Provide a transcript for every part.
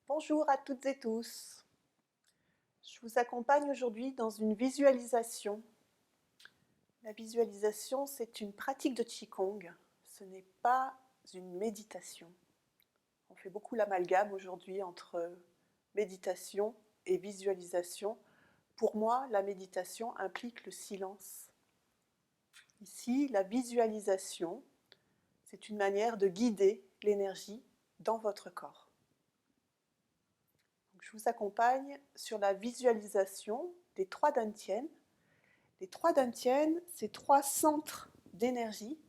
Bonjour à toutes et tous. Je vous accompagne aujourd'hui dans une visualisation. La visualisation, c'est une pratique de Qigong. Ce n'est pas une méditation. On fait beaucoup l'amalgame aujourd'hui entre méditation et visualisation. Pour moi, la méditation implique le silence. Ici, la visualisation, c'est une manière de guider l'énergie dans votre corps. Je vous accompagne sur la visualisation des trois dantians. Les trois dantians, c'est trois centres d'énergie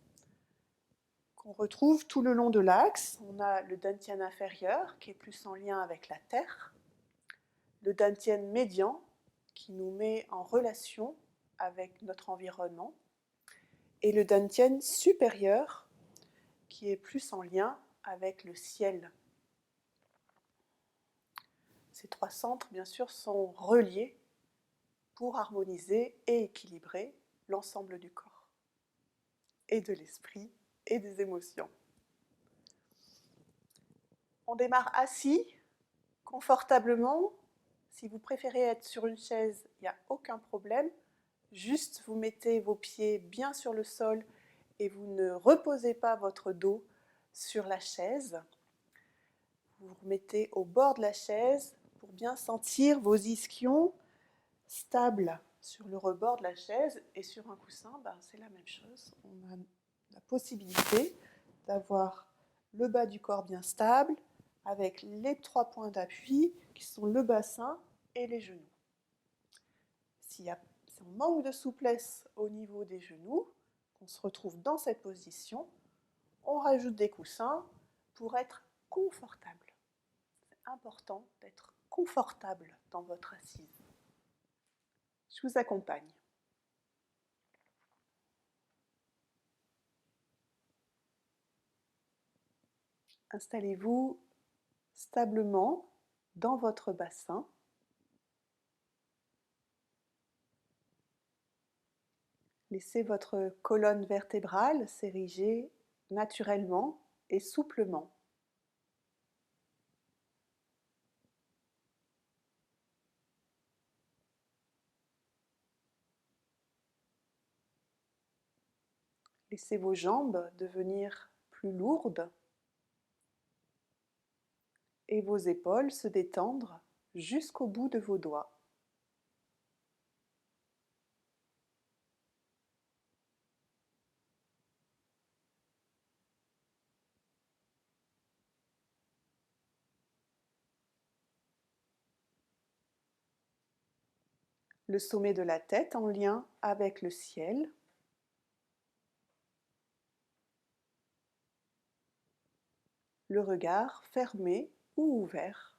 qu'on retrouve tout le long de l'axe. On a le dantian inférieur qui est plus en lien avec la terre, le dantian médian qui nous met en relation avec notre environnement et le dantian supérieur qui est plus en lien avec le ciel. Ces trois centres, bien sûr, sont reliés pour harmoniser et équilibrer l'ensemble du corps et de l'esprit et des émotions. On démarre assis, confortablement. Si vous préférez être sur une chaise, il n'y a aucun problème. Juste, vous mettez vos pieds bien sur le sol et vous ne reposez pas votre dos sur la chaise. Vous vous remettez au bord de la chaise pour bien sentir vos ischions stables sur le rebord de la chaise. Et sur un coussin, c'est la même chose. On a la possibilité d'avoir le bas du corps bien stable avec les trois points d'appui qui sont le bassin et les genoux. Si on manque de souplesse au niveau des genoux, on se retrouve dans cette position, on rajoute des coussins pour être confortable. C'est important d'être confortable dans votre assise. Je vous accompagne. Installez-vous stablement dans votre bassin. Laissez votre colonne vertébrale s'ériger naturellement et souplement. Laissez vos jambes devenir plus lourdes et vos épaules se détendre jusqu'au bout de vos doigts. Le sommet de la tête en lien avec le ciel. Le regard fermé ou ouvert,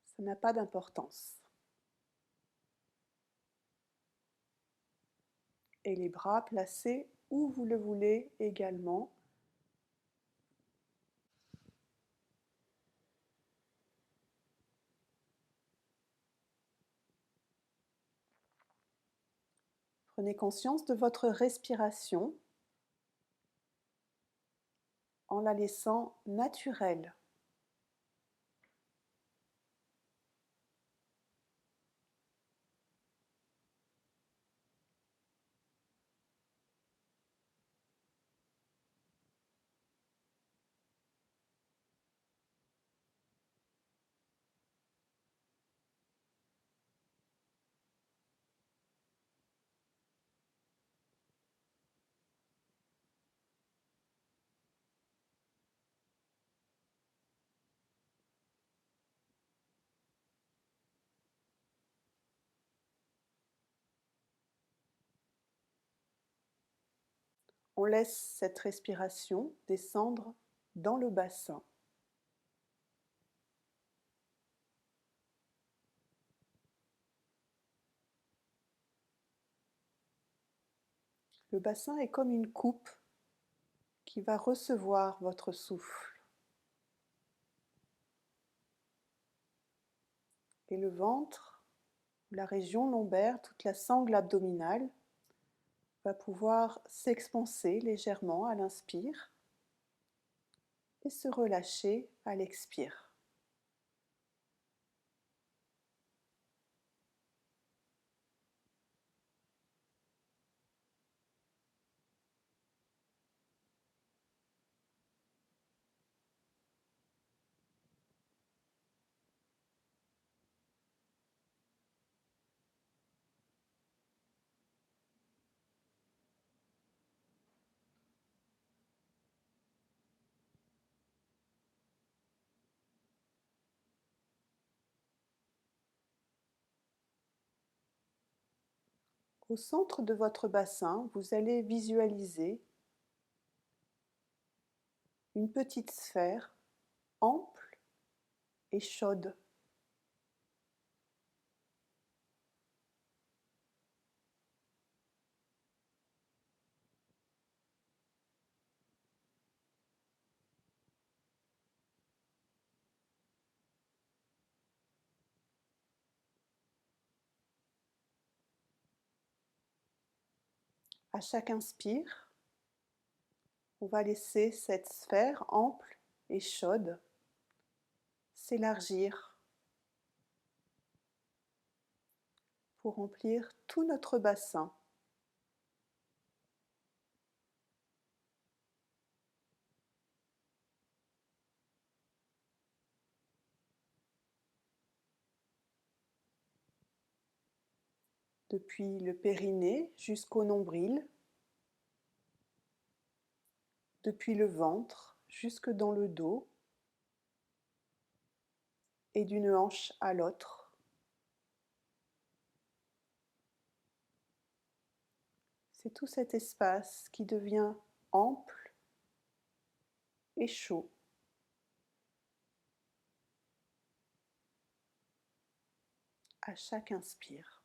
ça n'a pas d'importance. Et les bras placés où vous le voulez également. Prenez conscience de votre respiration en la laissant naturelle. On laisse cette respiration descendre dans le bassin. Le bassin est comme une coupe qui va recevoir votre souffle. Et le ventre, la région lombaire, toute la sangle abdominale va pouvoir s'expanser légèrement à l'inspire et se relâcher à l'expire. Au centre de votre bassin, vous allez visualiser une petite sphère ample et chaude. À chaque inspire, on va laisser cette sphère ample et chaude s'élargir pour remplir tout notre bassin. Depuis le périnée jusqu'au nombril, depuis le ventre jusque dans le dos et d'une hanche à l'autre. C'est tout cet espace qui devient ample et chaud. À chaque inspire.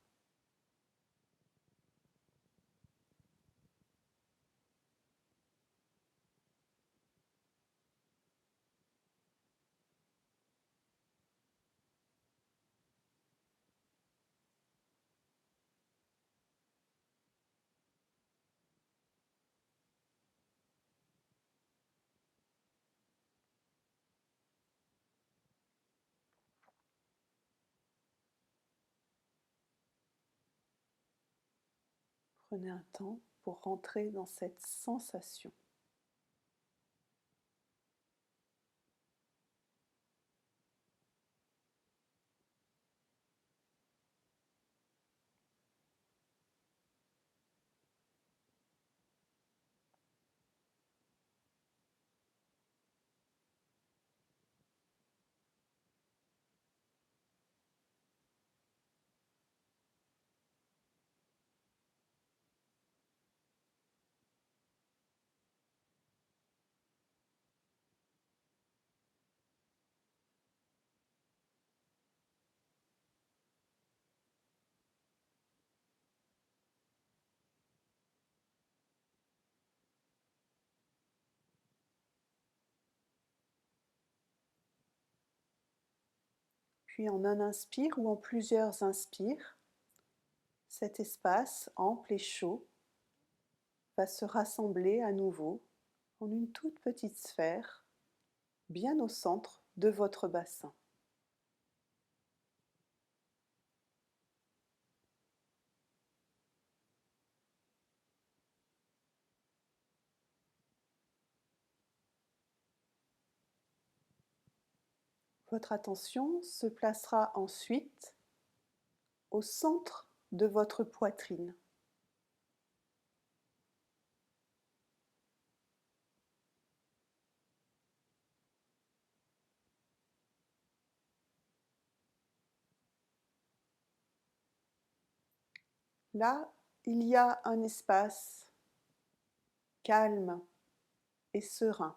Prenez un temps pour rentrer dans cette sensation. Puis en un inspire ou en plusieurs inspires, cet espace ample et chaud va se rassembler à nouveau en une toute petite sphère bien au centre de votre bassin. Votre attention se placera ensuite au centre de votre poitrine. Là, il y a un espace calme et serein.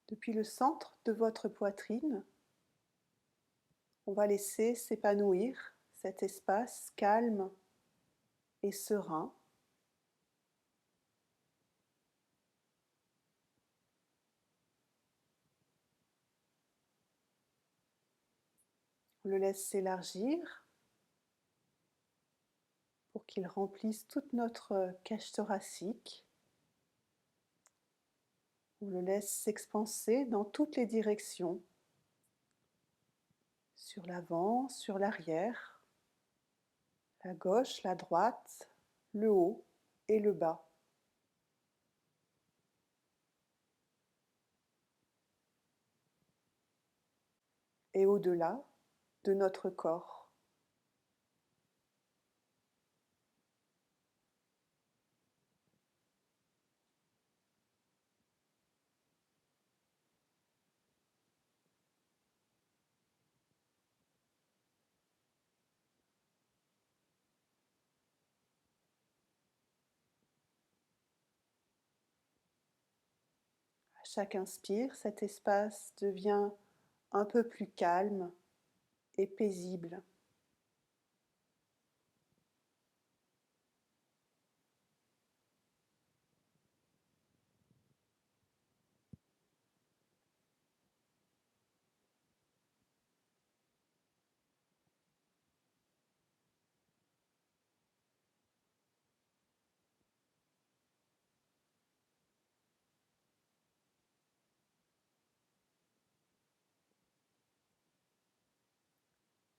Depuis le centre de votre poitrine, on va laisser s'épanouir cet espace calme et serein. On le laisse s'élargir pour qu'il remplisse toute notre cage thoracique. On le laisse s'expanser dans toutes les directions, sur l'avant, sur l'arrière, la gauche, la droite, le haut et le bas. et au-delà de notre corps. À chaque inspire, cet espace devient un peu plus calme et paisible.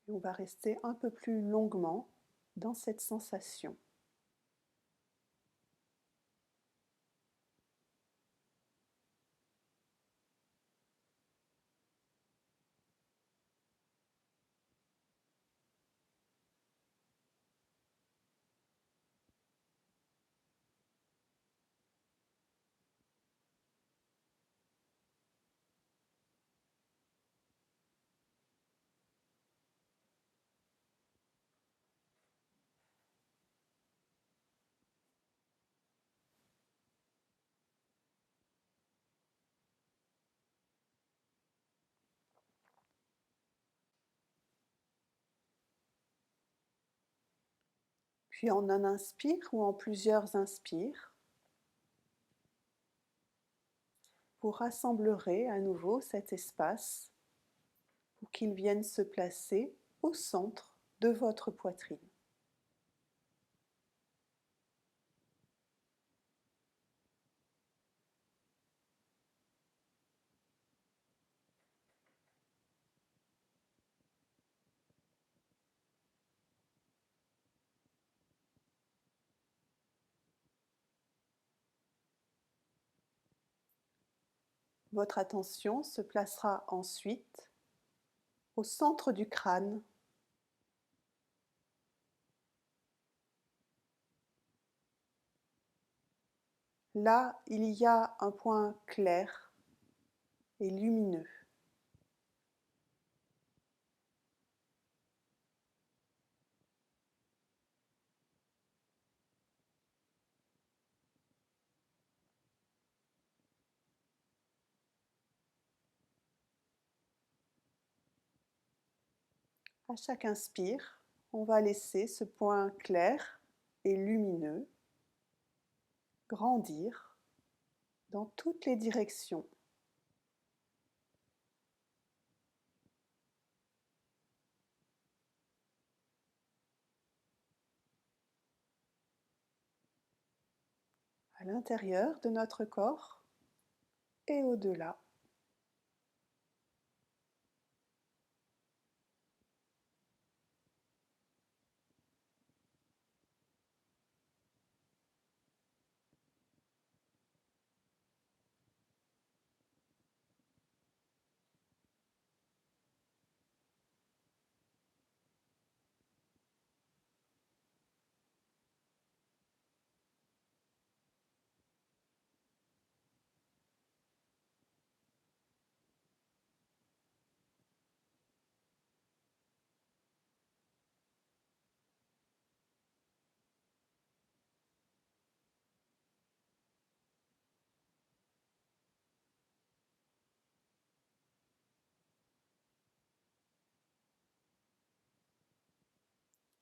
Et on va rester un peu plus longuement dans cette sensation. Puis en un inspire ou en plusieurs inspires, vous rassemblerez à nouveau cet espace pour qu'il vienne se placer au centre de votre poitrine. Votre attention se placera ensuite au centre du crâne. Là, il y a un point clair et lumineux. À chaque inspire, on va laisser ce point clair et lumineux grandir dans toutes les directions. À l'intérieur de notre corps et au-delà.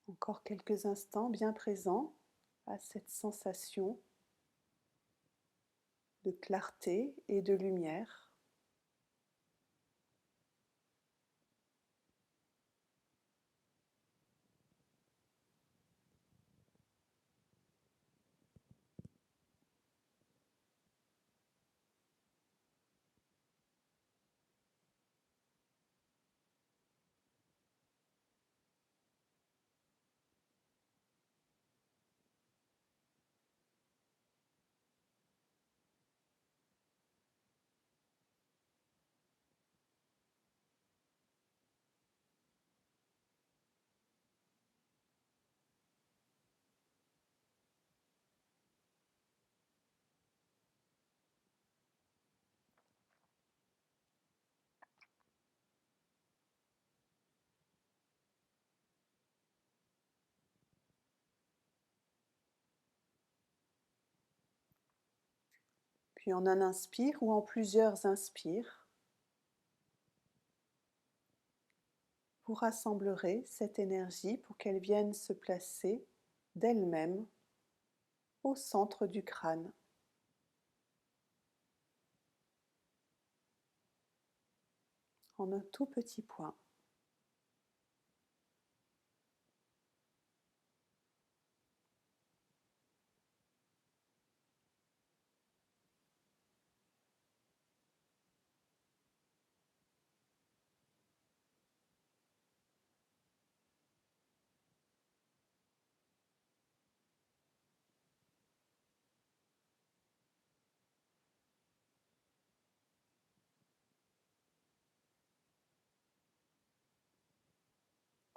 Encore quelques instants bien présents à cette sensation de clarté et de lumière. Puis en un inspire ou en plusieurs inspires, vous rassemblerez cette énergie pour qu'elle vienne se placer d'elle-même au centre du crâne. En un tout petit point.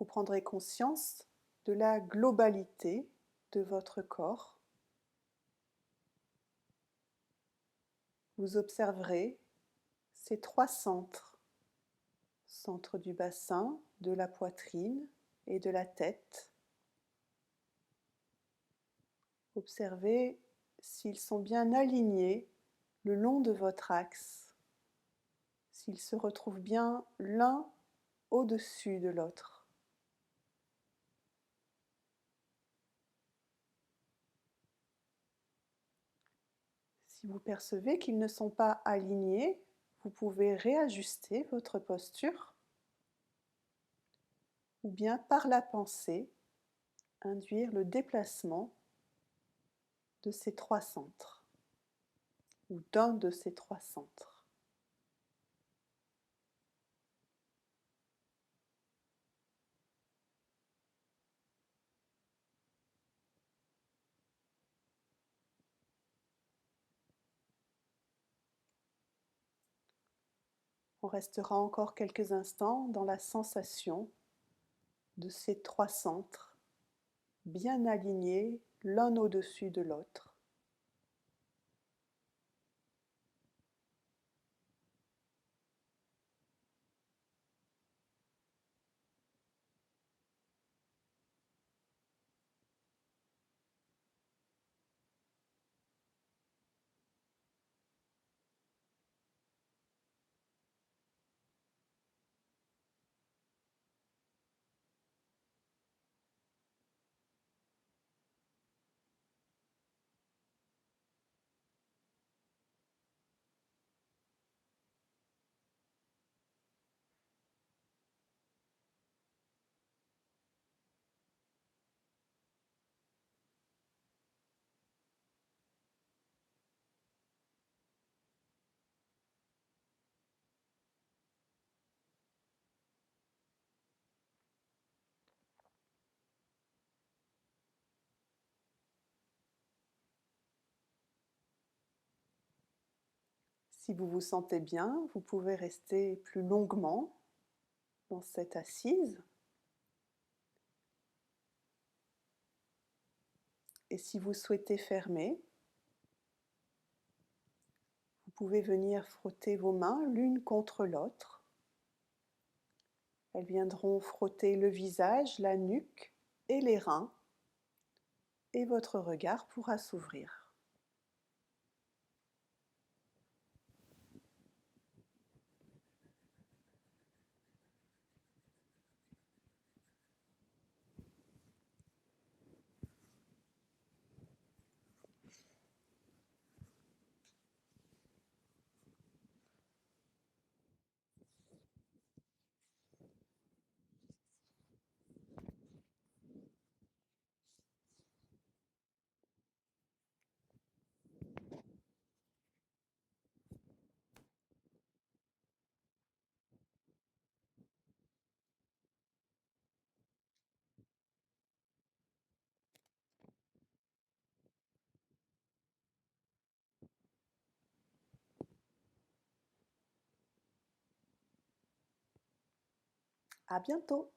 Vous prendrez conscience de la globalité de votre corps. Vous observerez ces trois centres, centre du bassin, de la poitrine et de la tête. Observez s'ils sont bien alignés le long de votre axe, s'ils se retrouvent bien l'un au-dessus de l'autre. Si vous percevez qu'ils ne sont pas alignés, vous pouvez réajuster votre posture ou bien par la pensée induire le déplacement de ces trois centres ou d'un de ces trois centres. On restera encore quelques instants dans la sensation de ces trois centres bien alignés l'un au-dessus de l'autre. Si vous vous sentez bien, vous pouvez rester plus longuement dans cette assise. Et si vous souhaitez fermer, vous pouvez venir frotter vos mains l'une contre l'autre. Elles viendront frotter le visage, la nuque et les reins, et votre regard pourra s'ouvrir. À bientôt!